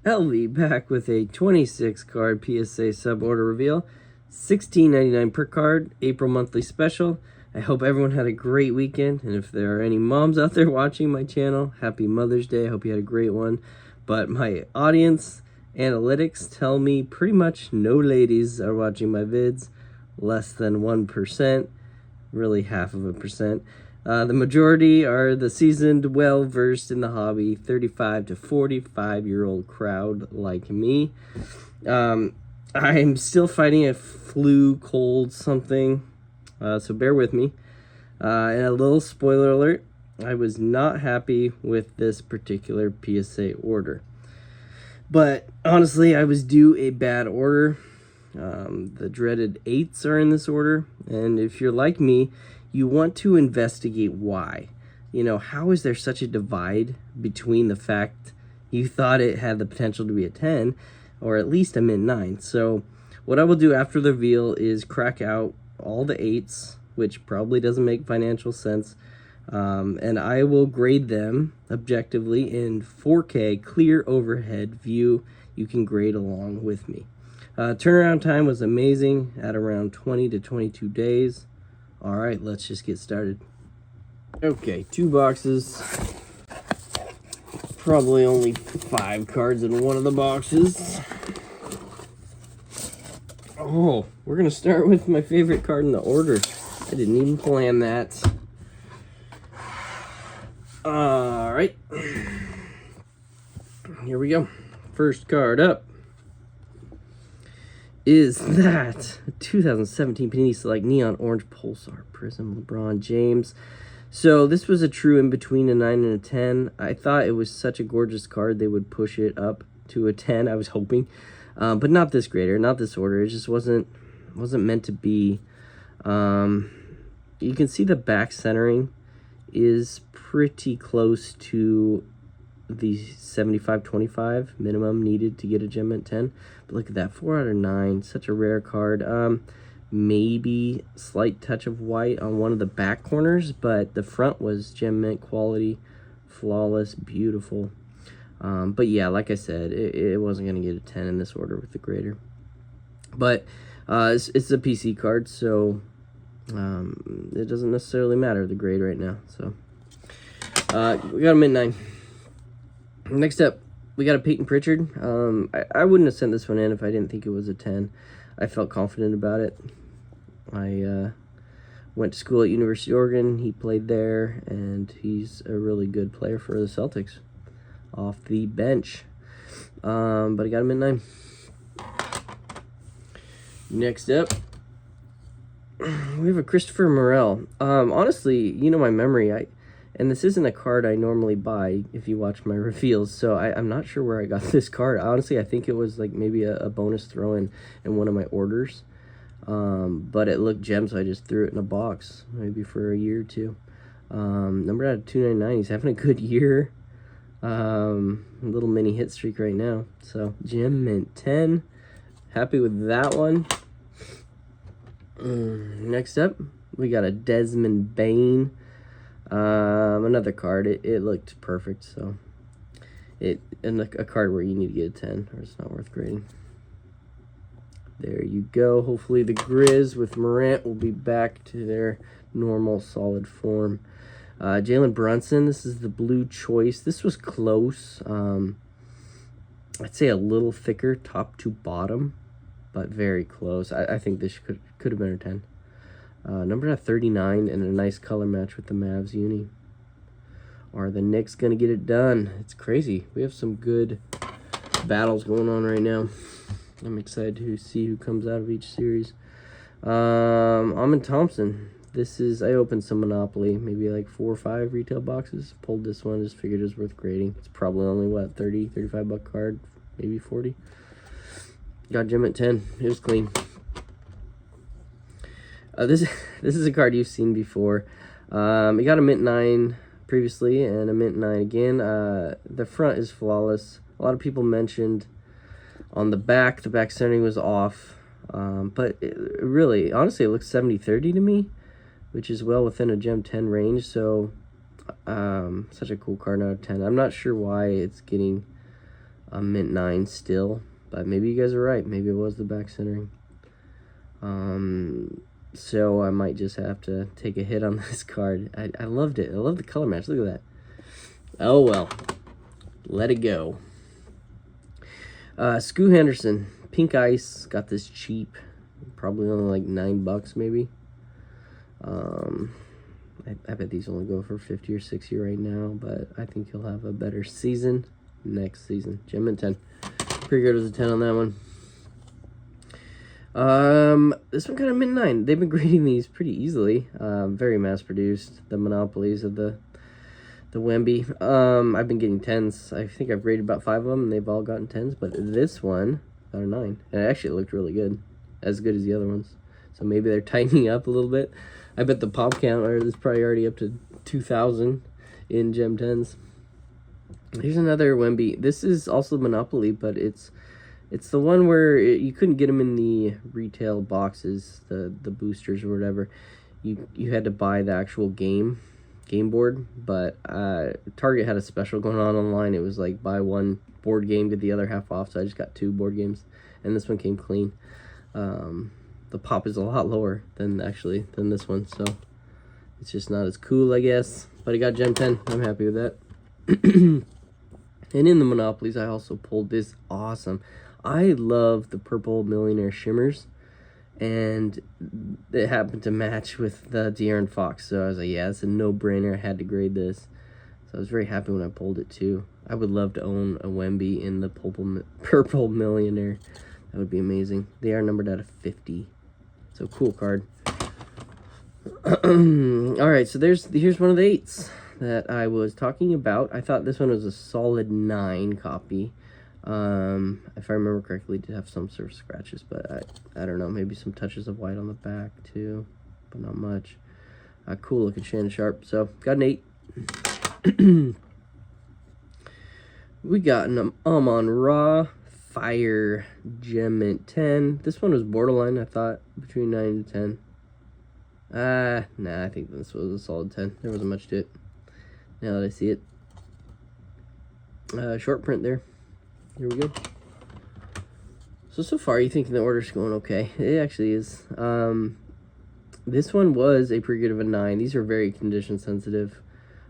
LV back with a 26 card PSA sub order reveal. $16.99 per card, April monthly special. I hope everyone had a great weekend, and if there are any moms out there watching my channel, happy Mother's Day. I hope you had a great one. But my audience analytics tell me pretty much no ladies are watching my vids, less than 1%, really half of a percent. The majority are the seasoned, well-versed in the hobby, 35 to 45-year-old crowd like me. I'm still fighting a flu, cold, something, so bear with me. And a little spoiler alert, I was not happy with this particular PSA order. But honestly, I was due a bad order. The dreaded 8s are in this order, and if you're like me, you want to investigate why. You know, how is there such a divide between the fact you thought it had the potential to be a 10 or at least a mid-9? So what I will do after the reveal is crack out all the 8s, which probably doesn't make financial sense, and I will grade them objectively in 4K clear overhead view. You can grade along with me. Turnaround time was amazing at around 20 to 22 days. All right, let's just get started. Okay, 2 boxes. Probably only 5 cards in one of the boxes. Oh, we're gonna start with my favorite card in the order. I didn't even plan that. All right, here we go. First card up is that 2017 Panini Select Neon Orange Pulsar Prism LeBron James. So this was a true in between a 9 and a 10. I thought it was such a gorgeous card they would push it up to a 10. I was hoping, but not this grader, not this order. It just wasn't meant to be. You can see the back centering is pretty close to the 75-25 minimum needed to get a gem mint 10. But look at that, 4 out of 9, such a rare card. Maybe slight touch of white on one of the back corners, but the front was gem mint quality, flawless, beautiful. But yeah, like I said, it wasn't going to get a 10 in this order with the grader. But it's a PC card, so it doesn't necessarily matter the grade right now. So we got a mint 9. Next up, we got a Peyton Pritchard. I wouldn't have sent this one in if I didn't think it was a 10. I felt confident about it. I went to school at University of Oregon. He played there, and he's a really good player for the Celtics off the bench. But I got him at 9. Next up, we have a Christopher Morel. Honestly, you know my memory. And this isn't a card I normally buy if you watch my reveals, so I'm not sure where I got this card. Honestly, I think it was like maybe a bonus throw-in in one of my orders. But it looked gem, so I just threw it in a box, maybe for a year or two. Number out of 299, he's having a good year. A little mini hit streak right now. So, gem mint 10. Happy with that one. Next up, we got a Desmond Bain. Another card. It looked perfect, so and a card where you need to get a 10 or it's not worth grading. There you go. Hopefully the Grizz with Morant will be back to their normal solid form. Jalen Brunson, this is the blue choice. This was close. I'd say a little thicker top to bottom, but very close. I think this could have been a 10. Number at 39 and a nice color match with the Mavs uni. Are the Knicks going to get it done? It's crazy. We have some good battles going on right now. I'm excited to see who comes out of each series. Amon Thompson. I opened some Monopoly, maybe like 4 or 5 retail boxes. Pulled this one, just figured it was worth grading. It's probably only, what, 30, 35 buck card, maybe 40. Got gem at 10. It was clean. This is a card you've seen before. We got a mint 9 previously and a mint 9 again. The front is flawless. A lot of people mentioned on the back centering was off. But really, honestly, it looks 70-30 to me, which is well within a gem 10 range. So such a cool card out of 10. I'm not sure why it's getting mint 9 still, but maybe you guys are right. Maybe it was the back centering. So I might just have to take a hit on this card. I loved it. I love the color match. Look at that. Oh well, let it go. Scoot Henderson, Pink Ice, got this cheap, probably only like $9 maybe. I bet these only go for 50 or 60 right now, but I think he'll have a better season next season. Gem and 10. Pretty good as a 10 on that one. This one got a mint 9. They've been grading these pretty easily. Very mass produced. The monopolies of the Wemby. I've been getting 10s. I think I've rated about 5 of them, and they've all gotten 10s. But this one got a 9. And it actually looked really good. As good as the other ones. So maybe they're tightening up a little bit. I bet the pop count is probably already up to 2,000 in Gem 10s. Here's another Wemby. This is also Monopoly, but it's the one where you couldn't get them in the retail boxes, the boosters or whatever. You had to buy the actual game board, but Target had a special going on online. It was like buy one board game, get the other half off, so I just got 2 board games, and this one came clean. The pop is a lot lower than this one, so it's just not as cool, I guess. But I got Gem 10. I'm happy with that. And in the Monopolies, I also pulled this awesome. I love the purple Millionaire Shimmers, and it happened to match with the De'Aaron Fox, so I was like, yeah, it's a no-brainer. I had to grade this. So I was very happy when I pulled it, too. I would love to own a Wemby in the purple Millionaire. That would be amazing. They are numbered out of 50. So cool card. Alright, so here's one of the 8s that I was talking about. I thought this one was a solid 9 copy. If I remember correctly, it did have some sort of scratches, but I don't know, maybe some touches of white on the back too, but not much. Cool looking Shannon Sharp. So got an 8. We got an Amon-Ra Fire Gem 10. This one was borderline, I thought, between 9 and 10. Nah, I think this was a solid 10. There wasn't much to it. Now that I see it. Short print there. Here we go. So far, you thinking the order's going okay. It actually is. This one was a pretty good of a 9. These are very condition sensitive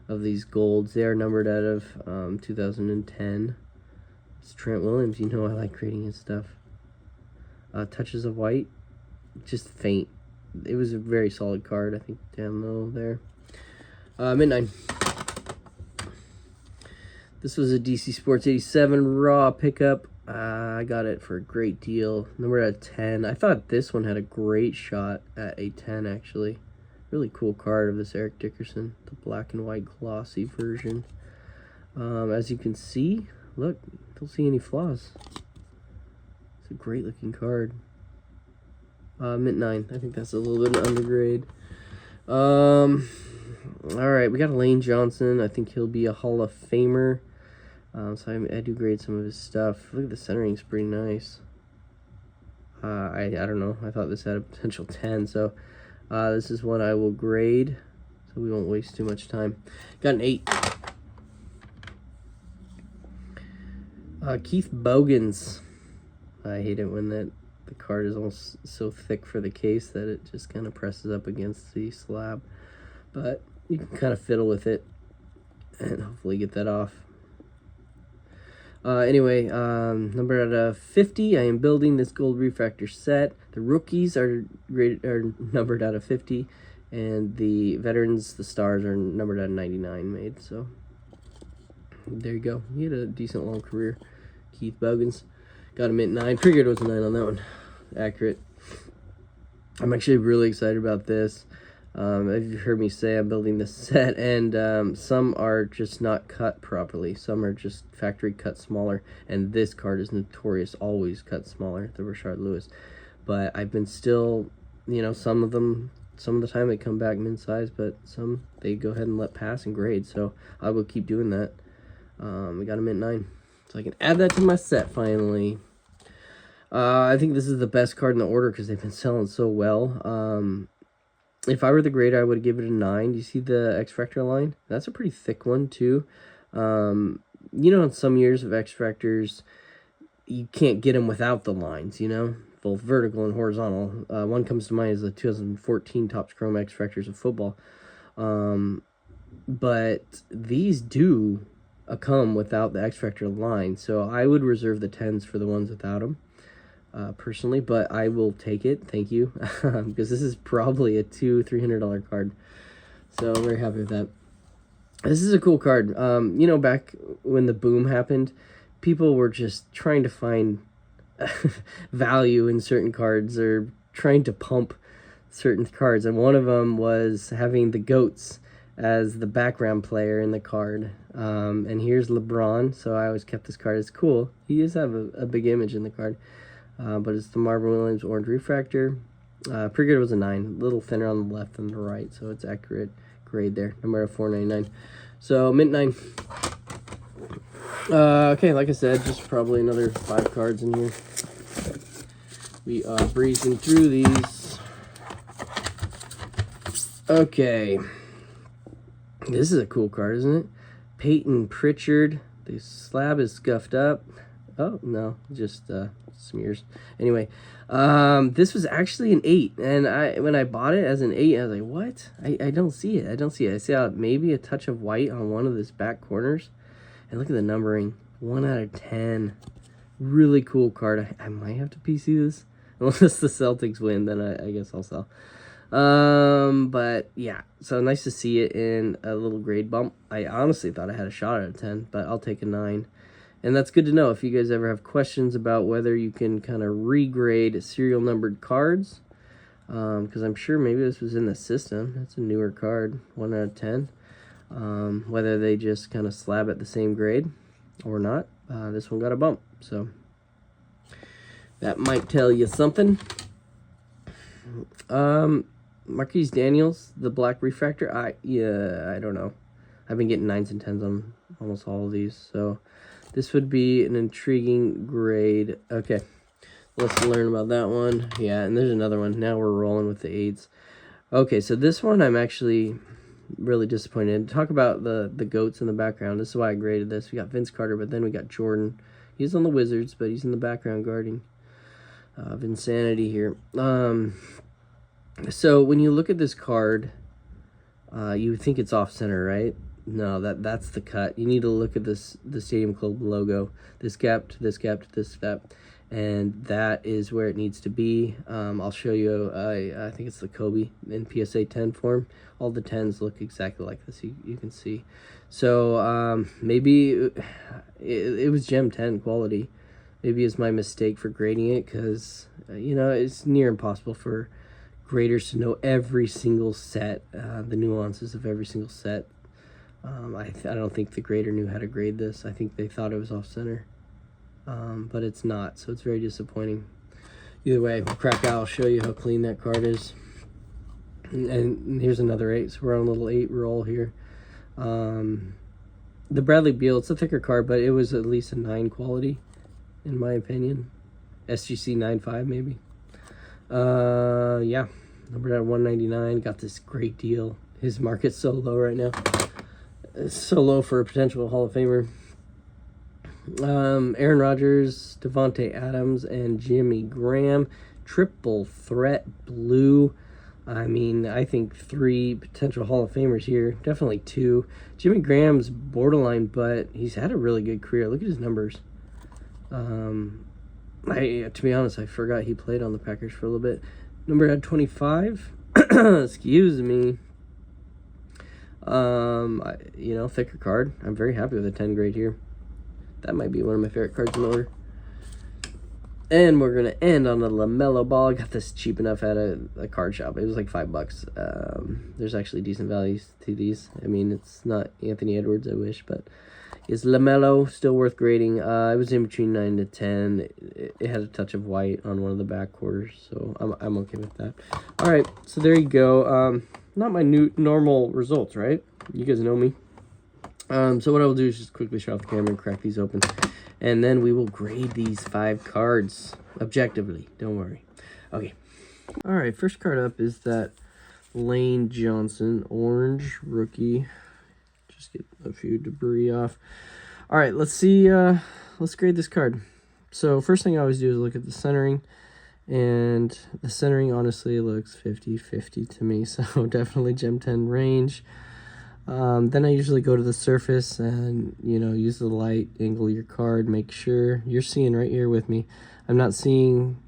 of these golds. They are numbered out of 2010. It's Trent Williams. You know I like grading his stuff. Touches of white. Just faint. It was a very solid card. I think down low there. Mint 9. This was a DC Sports 87 raw pickup. I got it for a great deal. Numbered at 10. I thought this one had a great shot at a 10, actually. Really cool card of this Eric Dickerson. The black and white glossy version. As you can see, look, don't see any flaws. It's a great looking card. Mint 9. I think that's a little bit undergrade. Alright, we got Lane Johnson. I think he'll be a Hall of Famer. So I do grade some of his stuff. Look at the centering's pretty nice. I don't know. I thought this had a potential 10, so this is one I will grade, so we won't waste too much time. Got an 8. Keith Bogans. I hate it when the card is almost so thick for the case that it just kind of presses up against the slab. But you can kind of fiddle with it and hopefully get that off. Anyway, number out of 50, I am building this gold refractor set. The rookies are numbered out of 50, and the veterans, the stars, are numbered out of 99 made. So there you go. He had a decent long career. Keith Bogans got a mint 9. Pretty good was a 9 on that one. Accurate. I'm actually really excited about this. As you heard me say, I'm building this set, and some are just not cut properly. Some are just factory cut smaller, and this card is notorious, always cut smaller, the Rashard Lewis. But I've been still, you know, some of the time they come back min size, but some they go ahead and let pass and grade. So I will keep doing that. We got a mint 9, so I can add that to my set finally. I think this is the best card in the order because they've been selling so well. If I were the grader, I would give it a 9. Do you see the X-Fractor line? That's a pretty thick one, too. You know, in some years of X Factors, you can't get them without the lines, you know, both vertical and horizontal. One comes to mind is the 2014 Topps Chrome X Factors of football. But these do come without the X Factor line, so I would reserve the 10s for the ones without them, personally, but I will take it, thank you, because this is probably a $200-300 card, so I'm very happy with that. This is a cool card. You know, back when the boom happened, people were just trying to find value in certain cards, or trying to pump certain cards, and one of them was having the GOATs as the background player in the card. And here's LeBron, so I always kept this card. It's cool. He does have a big image in the card, but it's the Marvin Williams Orange Refractor. Pre-grade was a 9, a little thinner on the left than the right, so it's accurate grade there. Number 499. So mint 9. Okay, like I said, just probably another 5 cards in here. We are breezing through these. Okay. This is a cool card, isn't it? Peyton Pritchard. The slab is scuffed up. Oh, no, just smears. Anyway, this was actually an 8, and when I bought it as an 8, I was like, what? I don't see it. I don't see it. I see maybe a touch of white on one of his back corners. And look at the numbering. 1 out of 10. Really cool card. I might have to PC this. Unless the Celtics win, then I guess I'll sell. But yeah, so nice to see it in a little grade bump. I honestly thought I had a shot at a 10, but I'll take a 9. And that's good to know if you guys ever have questions about whether you can kind of regrade serial numbered cards. Because I'm sure maybe this was in the system. That's a newer card, 1 out of 10. Whether they just kind of slab at the same grade or not. This one got a bump, so that might tell you something. Marquise Daniels, the black refractor. I don't know. I've been getting 9s and 10s on almost all of these, so this would be an intriguing grade. Okay, let's learn about that one. Yeah, and there's another one. Now we're rolling with the 8s. Okay, so this one I'm actually really disappointed. Talk about the GOATs in the background. This is why I graded this. We got Vince Carter, but then we got Jordan. He's on the Wizards, but he's in the background guarding Vinsanity here. So when you look at this card, you think it's off center, right? No, that's the cut. You need to look at the Stadium Club logo. This gap to this gap to this gap, and that is where it needs to be. I'll show you. I think it's the Kobe in PSA 10 form. All the 10s look exactly like this. You can see. So maybe it was Gem 10 quality. Maybe it's my mistake for grading it, because you know, it's near impossible for graders to know every single set, the nuances of every single set. I don't think the grader knew how to grade this. I think they thought it was off center, but it's not, so it's very disappointing. Either way, we'll crack out. I'll show you how clean that card is. And here's another 8, so we're on a little 8 roll here. The Bradley Beal, it's a thicker card, but it was at least a 9 quality, in my opinion. SGC 9.5 maybe. Yeah, numbered at 199. Got this great deal. His market's so low right now. It's so low for a potential Hall of Famer. Aaron Rodgers, Devontae Adams, and Jimmy Graham. Triple threat blue. I mean, I think 3 potential Hall of Famers here. Definitely 2. Jimmy Graham's borderline, but he's had a really good career. Look at his numbers. To be honest, I forgot he played on the Packers for a little bit. Number at 25. Excuse me. You know, thicker card. I'm very happy with a 10 grade here. That might be one of my favorite cards in the order. And we're gonna end on a LaMelo Ball. I got this cheap enough at a card shop. It was like $5. There's actually decent values to these. I mean, it's not Anthony Edwards, I wish, but is LaMelo still worth grading? It was in between 9 to 10. It had a touch of white on one of the back quarters, so I'm okay with that. All right, so there you go. Not my normal results, right? You guys know me. So what I will do is just quickly shut off the camera and crack these open, and then we will grade these 5 cards objectively. Don't worry. Okay. All right, first card up is that Lane Johnson orange rookie. Just get a few debris off. All right, let's see. Let's grade this card. So first thing I always do is look at the centering. And the centering honestly looks 50-50 to me. So definitely Gem 10 range. Then I usually go to the surface and, you know, use the light, angle your card, make sure you're seeing right here with me. I'm not seeing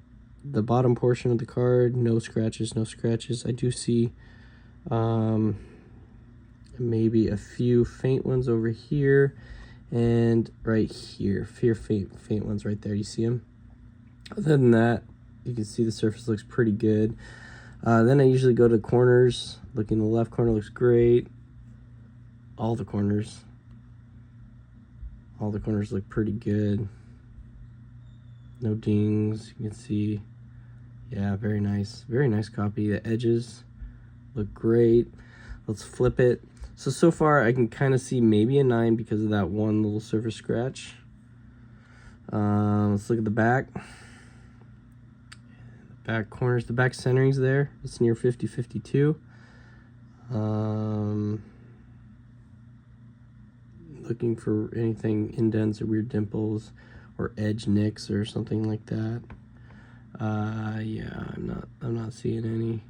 the bottom portion of the card, no scratches, no scratches. I do see maybe a few faint ones over here and right here. Few faint ones right there. You see them? Other than that, you can see the surface looks pretty good. Then I usually go to corners. Looking in the left corner looks great. All the corners look pretty good. No dings. You can see, yeah, very nice copy. The edges look great. Let's flip it. So far I can kind of see maybe a 9 because of that one little surface scratch. Let's look at the back. Back corners, the back centering's there. It's near 50-52. Looking for anything indents or weird dimples or edge nicks or something like that. Yeah, I'm not seeing any.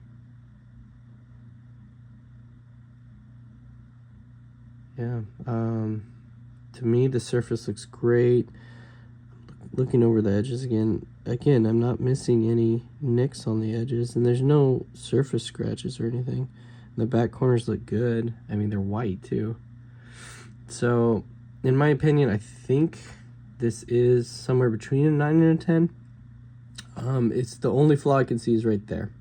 Yeah, to me the surface looks great. Looking over the edges again, I'm not missing any nicks on the edges, and there's no surface scratches or anything. And the back corners look good. I mean, they're white too. So, in my opinion, I think this is somewhere between a 9 and a 10. It's the only flaw I can see is right there.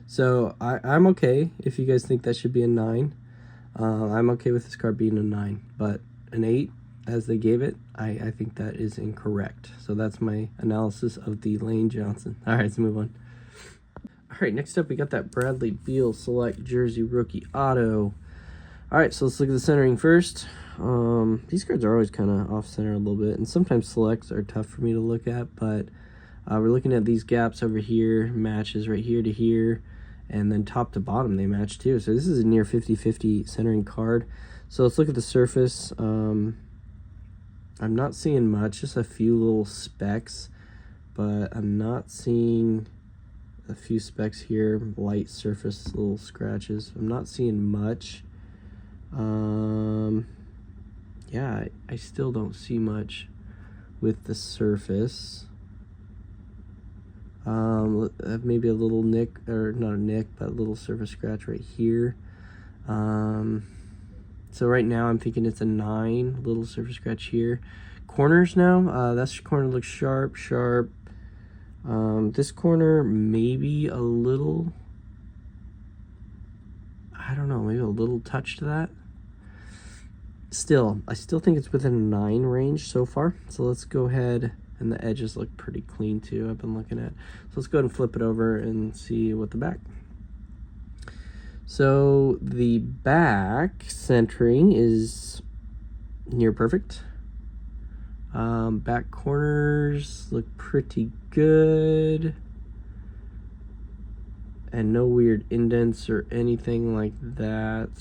So, I'm okay if you guys think that should be a 9. I'm okay with this card being a 9, but an 8, as they gave it, I think that is incorrect. So that's my analysis of the Lane Johnson. All right, let's move on. All right, next up we got that Bradley Beal Select Jersey Rookie Auto. All right, so let's look at the centering first. These cards are always kind of off-center a little bit, and sometimes selects are tough for me to look at, but we're looking at these gaps over here, matches right here to here, and then top to bottom they match too. So this is a near 50-50 centering card. So let's look at the surface. I'm not seeing much, just a few little specks, but I'm not seeing a few specks here, light surface, little scratches. I'm not seeing much. Yeah, I still don't see much with the surface. Maybe a little nick, or not a nick, but a little surface scratch right here. So right now I'm thinking it's a 9, little surface scratch here. Corners now, this corner looks sharp. This corner maybe a little, I don't know, maybe a little touch to that. Still, I still think it's within a 9 range so far. So let's go ahead, and the edges look pretty clean too, I've been looking at. So let's go ahead and flip it over and see what the back. So the back centering is near perfect. Back corners look pretty good. And no weird indents or anything like that.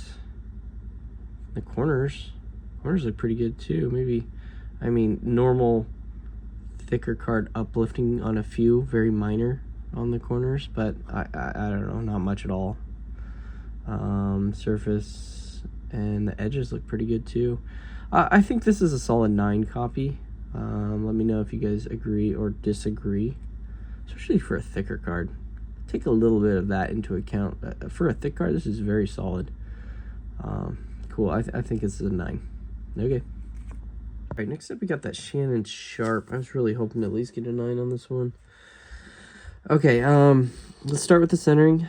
The corners look pretty good too. Maybe, I mean, normal thicker card uplifting on a few, very minor on the corners, but I don't know, not much at all. Surface and the edges look pretty good too. I think this is a solid 9 copy. Let me know if you guys agree or disagree, especially for a thicker card. Take a little bit of that into account. For a thick card, this is very solid. Cool, I think this is a 9. Okay. All right, next up we got that Shannon Sharp. I was really hoping to at least get a 9 on this one. Okay, let's start with the centering.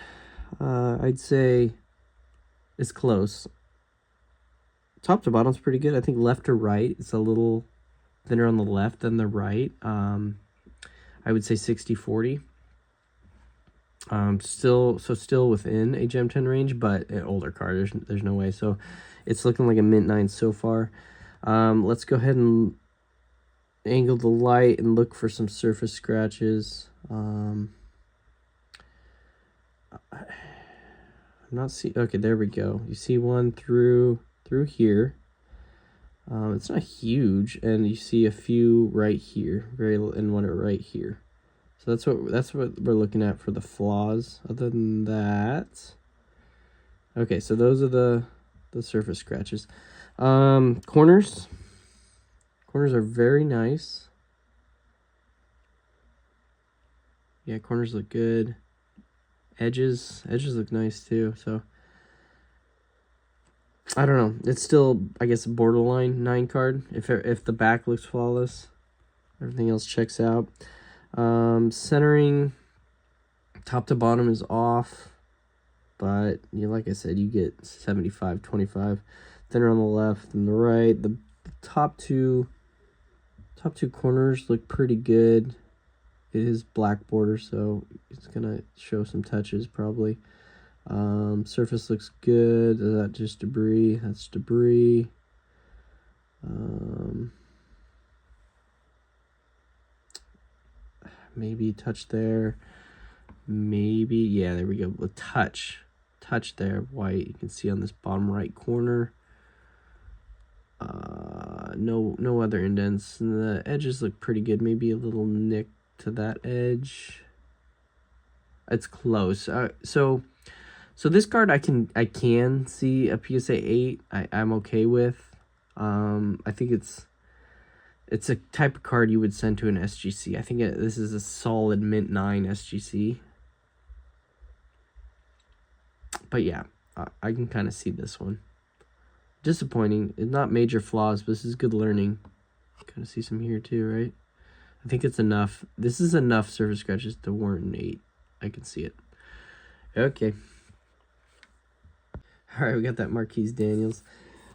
I'd say it's close. Top to bottom's pretty good. I think left to right, it's a little thinner on the left than the right. I would say 60-40. Still within a Gem 10 range, but an older card. There's no way. So it's looking like a mint 9 so far. Let's go ahead and angle the light and look for some surface scratches. I'm not see. Okay, there we go. You see one through here. It's not huge, and you see a few right here, and one right here. So that's what we're looking at for the flaws. Other than that, okay. So those are the surface scratches. Corners are very nice. Yeah, corners look good. Edges look nice too. So I don't know. It's still, I guess, a borderline 9 card. If the back looks flawless, everything else checks out. Centering, top to bottom is off, but like I said, you get 75, 25. Thinner on the left and the right. The top two corners look pretty good. It is black border, so it's gonna show some touches probably. Surface looks good. Is that just debris? That's debris. Maybe touch there. Maybe, yeah, there we go. A touch there, white. You can see on this bottom right corner. No other indents. And the edges look pretty good. Maybe a little nick to that edge. It's close. So this card I can see a PSA 8. I'm okay with. I think it's a type of card you would send to an SGC. I think this is a solid mint 9 SGC. But yeah, I can kind of see this one. Disappointing. It's not major flaws, but this is good learning. Kind of see some here too, right? I think it's enough. This is enough surface scratches to warrant an 8. I can see it. Okay. All right, we got that Marquise Daniels.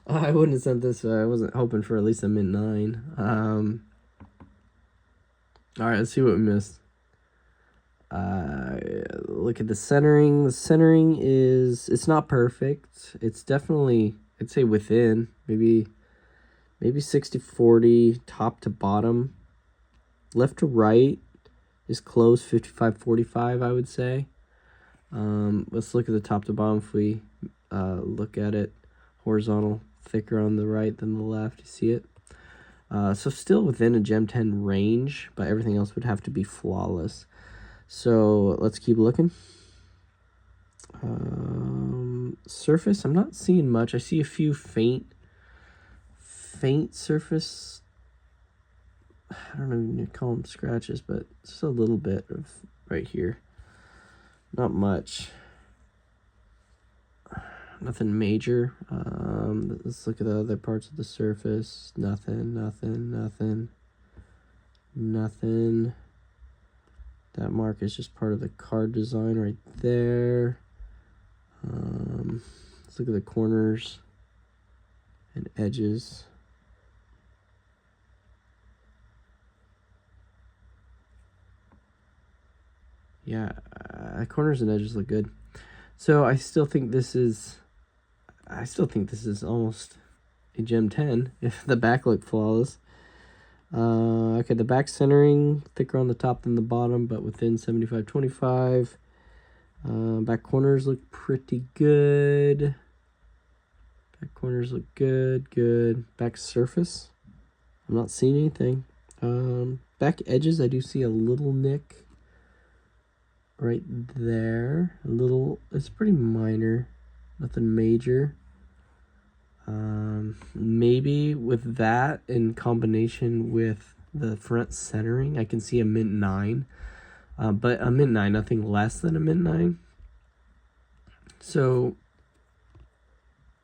I wouldn't have sent this. I wasn't hoping for at least a mint 9. All right, let's see what we missed. Look at the centering. The centering it's not perfect. It's definitely, I'd say, within maybe 60-40 top to bottom. Left to right is close, 55-45, I would say. Let's look at the top to bottom. If we look at it horizontal, thicker on the right than the left. You see it? So still within a Gem 10 range, but everything else would have to be flawless. So let's keep looking. Surface, I'm not seeing much. I see a few faint surface. I don't know if you call them scratches, but just a little bit of right here. Not much. Nothing major. Let's look at the other parts of the surface. Nothing. That mark is just part of the card design right there. Let's look at the corners and edges. Yeah, corners and edges look good. So I still think this is almost a Gem 10 if the back looked flawless. Okay, the back centering thicker on the top than the bottom, but within 75-25. Back corners look pretty good. Back corners look good. Back surface, I'm not seeing anything. Back edges, I do see a little nick right there. A little, it's pretty minor, nothing major. Maybe with that in combination with the front centering, I can see a mint 9. But a mint 9, nothing less than a mint 9. So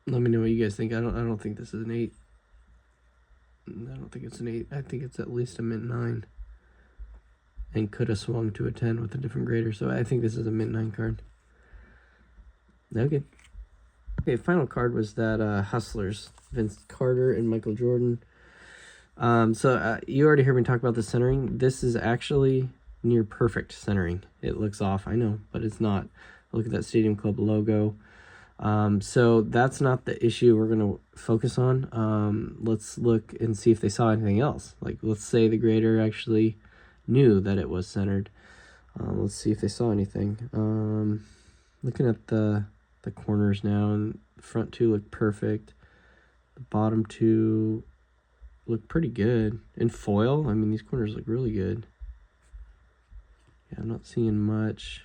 let me know what you guys think. I don't think this is an 8. I don't think it's an 8. I think it's at least a mint 9. And could have swung to a 10 with a different grader. So I think this is a mint 9 card. Okay. Okay, final card was that Hustlers, Vince Carter and Michael Jordan. So you already heard me talk about the centering. This is actually near perfect centering. It looks off, I know, but it's not. Look at that Stadium Club logo. So that's not the issue we're going to focus on. Let's look and see if they saw anything else. Like, let's say the grader actually knew that it was centered. Let's see if they saw anything. Looking at the corners now, and the front two look perfect. The bottom two look pretty good. In foil, I mean, these corners look really good. Yeah, I'm not seeing much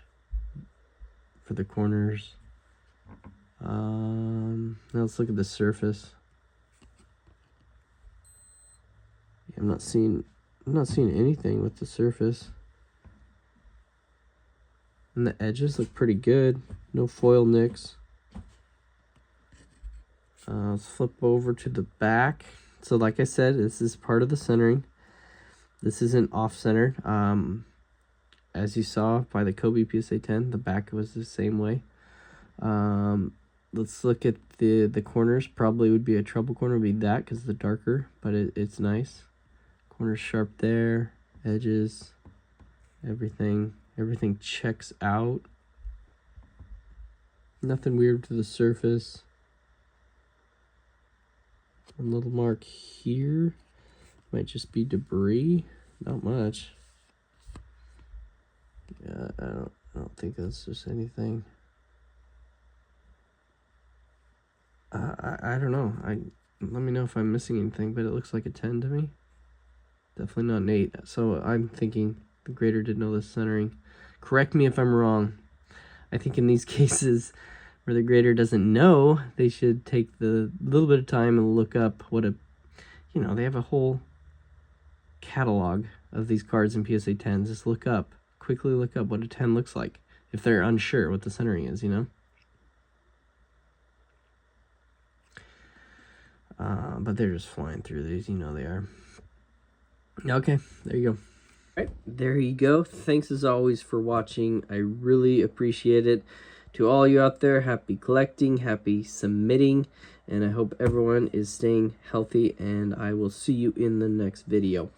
for the corners. Now let's look at the surface. Yeah, I'm not seeing anything with the surface. And the edges look pretty good. No foil nicks. Let's flip over to the back. So like I said, this is part of the centering. This isn't off-centered. As you saw by the Kobe PSA 10, the back was the same way. Let's look at the corners. Probably would be a trouble corner, would be that because the darker, but it's nice. Corners sharp there, edges, everything checks out. Nothing weird to the surface. One little mark here, might just be debris, not much. Yeah, I don't think that's just anything. I don't know. Let me know if I'm missing anything, but it looks like a 10 to me. Definitely not an 8. So I'm thinking the grader did know this centering. Correct me if I'm wrong. I think in these cases where the grader doesn't know, they should take the little bit of time and look up what they have a whole catalog of these cards in PSA 10s. Just quickly look up what a 10 looks like if they're unsure what the centering is, But they're just flying through these, they are. Okay, there you go. All right, there you go. Thanks as always for watching. I really appreciate it. To all you out there, happy collecting, happy submitting, and I hope everyone is staying healthy, and I will see you in the next video.